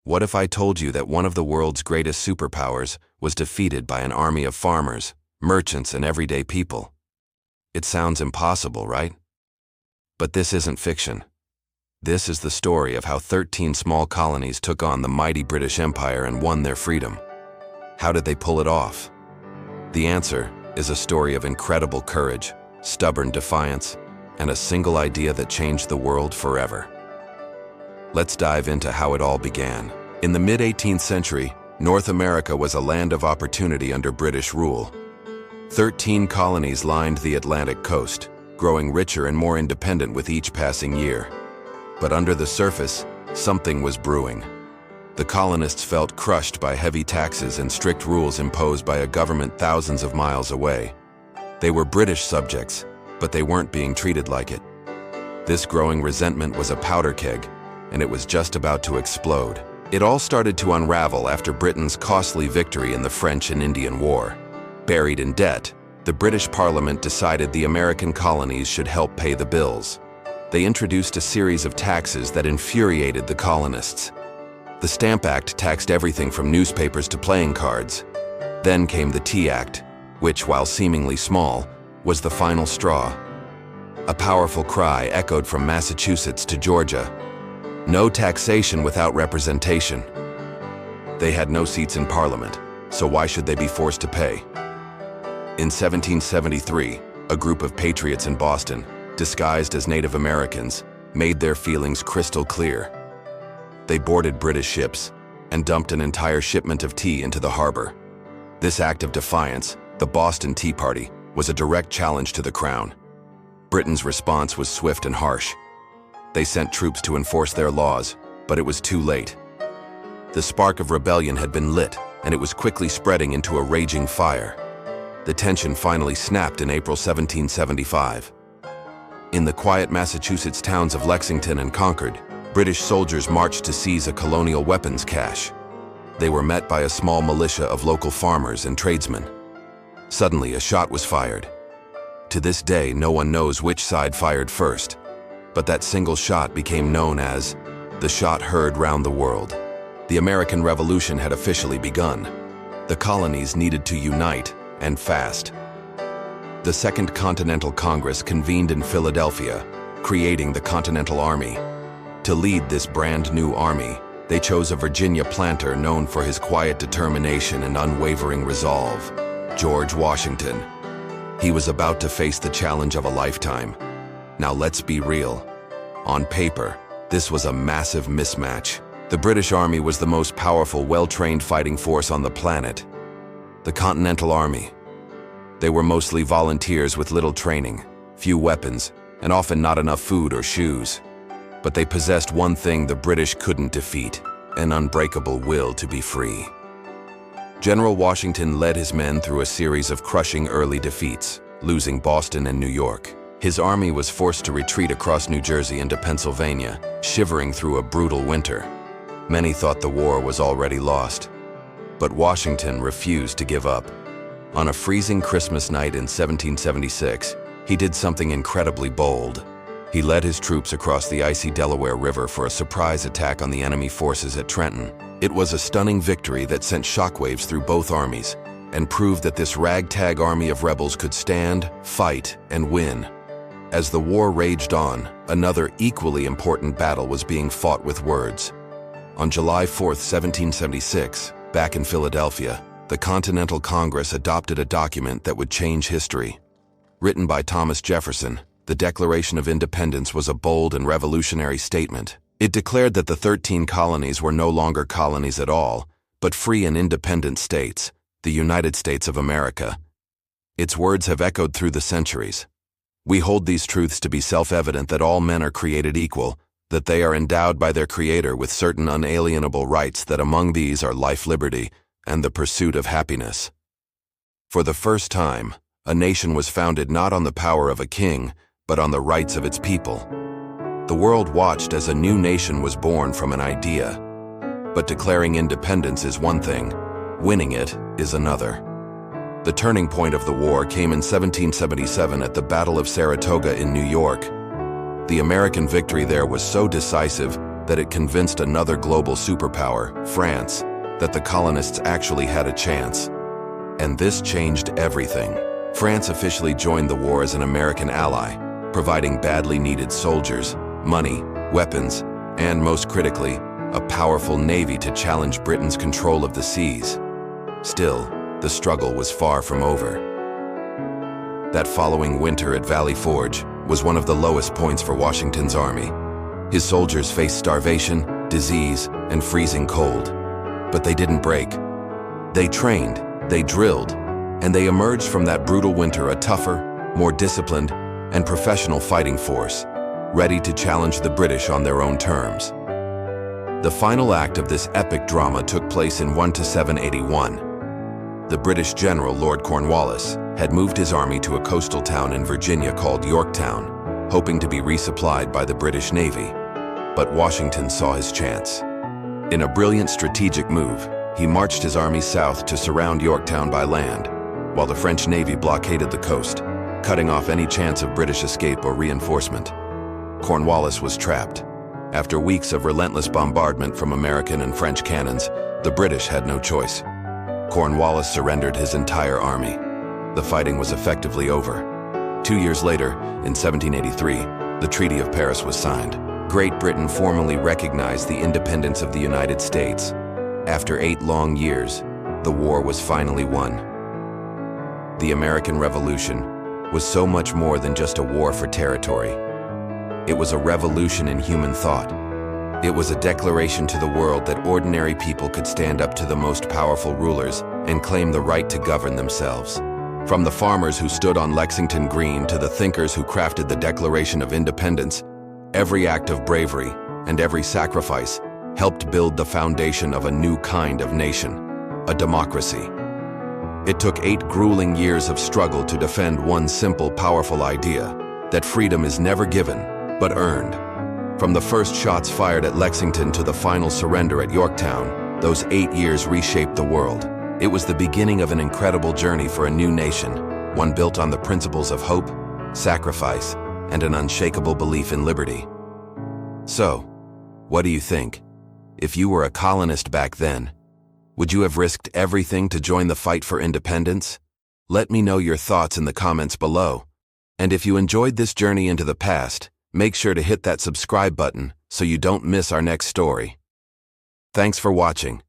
What if I told you that one of the world's greatest superpowers was defeated by an army of farmers, merchants, and everyday people? It sounds impossible, right? But this isn't fiction. This is the story of how 13 small colonies took on the mighty British Empire and won their freedom. How did they pull it off? The answer is a story of incredible courage, stubborn defiance, and a single idea that changed the world forever. Let's dive into how it all began. In the mid-18th century, North America was a land of opportunity under British rule. 13 colonies lined the Atlantic coast, growing richer and more independent with each passing year. But under the surface, something was brewing. The colonists felt crushed by heavy taxes and strict rules imposed by a government thousands of miles away. They were British subjects, but they weren't being treated like it. This growing resentment was a powder keg, and it was just about to explode. It all started to unravel after Britain's costly victory in the French and Indian War. Buried in debt, the British Parliament decided the American colonies should help pay the bills. They introduced a series of taxes that infuriated the colonists. The Stamp Act taxed everything from newspapers to playing cards. Then came the Tea Act, which, while seemingly small, was the final straw. A powerful cry echoed from Massachusetts to Georgia: no taxation without representation. They had no seats in Parliament, so why should they be forced to pay? In 1773, a group of patriots in Boston, disguised as Native Americans, made their feelings crystal clear. They boarded British ships and dumped an entire shipment of tea into the harbor. This act of defiance, the Boston Tea Party, was a direct challenge to the Crown. Britain's response was swift and harsh. They sent troops to enforce their laws, but it was too late. The spark of rebellion had been lit, and it was quickly spreading into a raging fire. The tension finally snapped in April 1775. In the quiet Massachusetts towns of Lexington and Concord, British soldiers marched to seize a colonial weapons cache. They were met by a small militia of local farmers and tradesmen. Suddenly, a shot was fired. To this day, no one knows which side fired first, but that single shot became known as the shot heard round the world. The American Revolution had officially begun. The colonies needed to unite, and fast. The Second Continental Congress convened in Philadelphia, creating the Continental Army. To lead this brand new army, they chose a Virginia planter known for his quiet determination and unwavering resolve: George Washington. He was about to face the challenge of a lifetime. Now let's be real. On paper, this was a massive mismatch. The British Army was the most powerful, well-trained fighting force on the planet. The Continental Army. They were mostly volunteers with little training, few weapons, and often not enough food or shoes. But they possessed one thing the British couldn't defeat: an unbreakable will to be free. General Washington led his men through a series of crushing early defeats, losing Boston and New York. His army was forced to retreat across New Jersey into Pennsylvania, shivering through a brutal winter. Many thought the war was already lost. But Washington refused to give up. On a freezing Christmas night in 1776, he did something incredibly bold. He led his troops across the icy Delaware River for a surprise attack on the enemy forces at Trenton. It was a stunning victory that sent shockwaves through both armies and proved that this ragtag army of rebels could stand, fight, and win. As the war raged on, another equally important battle was being fought with words. On July 4, 1776, back in Philadelphia, the Continental Congress adopted a document that would change history. Written by Thomas Jefferson, the Declaration of Independence was a bold and revolutionary statement. It declared that the 13 colonies were no longer colonies at all, but free and independent states, the United States of America. Its words have echoed through the centuries. We hold these truths to be self-evident: that all men are created equal, that they are endowed by their Creator with certain unalienable rights, that among these are life, liberty, and the pursuit of happiness. For the first time, a nation was founded not on the power of a king, but on the rights of its people. The world watched as a new nation was born from an idea. But declaring independence is one thing, winning it is another. The turning point of the war came in 1777 at the Battle of Saratoga in New York. The American victory there was so decisive that it convinced another global superpower, France, that the colonists actually had a chance. And this changed everything. France officially joined the war as an American ally, providing badly needed soldiers, money, weapons, and most critically, a powerful navy to challenge Britain's control of the seas. Still, the struggle was far from over. That following winter at Valley Forge was one of the lowest points for Washington's army. His soldiers faced starvation, disease, and freezing cold. But they didn't break. They trained, they drilled, and they emerged from that brutal winter a tougher, more disciplined, and professional fighting force, ready to challenge the British on their own terms. The final act of this epic drama took place in 1781. The British general Lord Cornwallis had moved his army to a coastal town in Virginia called Yorktown, hoping to be resupplied by the British Navy. But Washington saw his chance. In a brilliant strategic move, he marched his army south to surround Yorktown by land, while the French Navy blockaded the coast, cutting off any chance of British escape or reinforcement. Cornwallis was trapped. After weeks of relentless bombardment from American and French cannons, the British had no choice. Cornwallis surrendered his entire army. The fighting was effectively over. 2 years later, in 1783, the Treaty of Paris was signed. Great Britain formally recognized the independence of the United States. After 8 long years, the war was finally won. The American Revolution was so much more than just a war for territory. It was a revolution in human thought. It was a declaration to the world that ordinary people could stand up to the most powerful rulers and claim the right to govern themselves. From the farmers who stood on Lexington Green to the thinkers who crafted the Declaration of Independence, every act of bravery and every sacrifice helped build the foundation of a new kind of nation, a democracy. It took 8 grueling years of struggle to defend one simple, powerful idea, that freedom is never given, but earned. From the first shots fired at Lexington to the final surrender at Yorktown, those 8 years reshaped the world. It was the beginning of an incredible journey for a new nation, one built on the principles of hope, sacrifice, and an unshakable belief in liberty. So, what do you think? If you were a colonist back then, would you have risked everything to join the fight for independence? Let me know your thoughts in the comments below. And if you enjoyed this journey into the past, make sure to hit that subscribe button so you don't miss our next story. Thanks for watching.